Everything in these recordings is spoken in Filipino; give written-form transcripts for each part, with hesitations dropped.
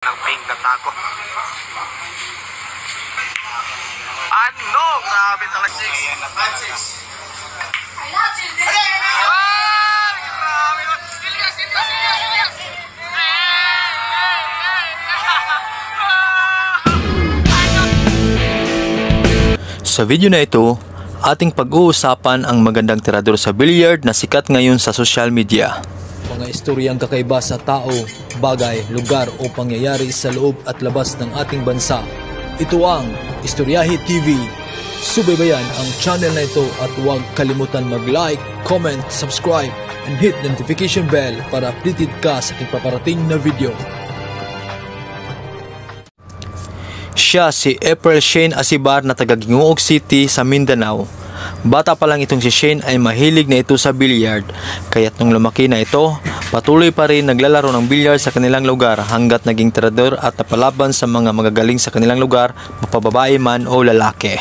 ng pink na tako. Ano? Grabe talaga. 6. Sa video na ito, ating pag-uusapan ang magandang tirador sa billiard na sikat ngayon sa social media. Mga istoryang kakaiba sa tao, bagay, lugar o pangyayari sa loob at labas ng ating bansa. Ito ang Istoryahe TV. Subaybayan ang channel na ito at huwag kalimutan mag-like, comment, subscribe, and hit the notification bell para updated ka sa ipaparating na video. Siya si April Shane Asibar na taga Gingoog City sa Mindanao. Bata pa lang itong si Shane ay mahilig na ito sa billiard, kaya't nung lumaki na ito, patuloy pa rin naglalaro ng billiard sa kanilang lugar hanggat naging tirador at napalaban sa mga magagaling sa kanilang lugar, mapababae man o lalaki.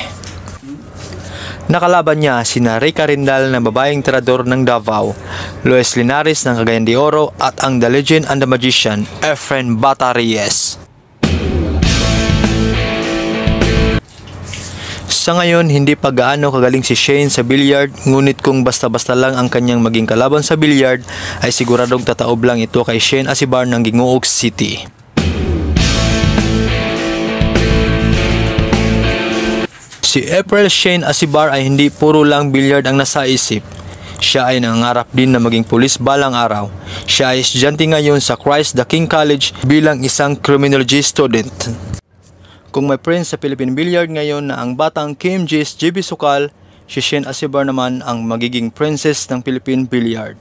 Nakalaban niya sina Rica Rindal na babaeng tirador ng Davao, Luis Linares ng Cagayan de Oro at ang The Legend and the Magician, Efren Bata Reyes. Sa ngayon, hindi pa gaano kagaling si Shane sa billiard, ngunit kung basta-basta lang ang kanyang maging kalaban sa billiard, ay siguradong tataob lang ito kay Shane Asibar ng Gingoog City. Si April Shane Asibar ay hindi puro lang billiard ang nasa isip. Siya ay nangangarap din na maging pulis balang araw. Siya ay estudyante ngayon sa Christ the King College bilang isang criminology student. Kung may prince sa Philippine Billiard ngayon na ang batang Kim Jis GB Sukal, si Shane Asibar naman ang magiging princess ng Philippine Billiard.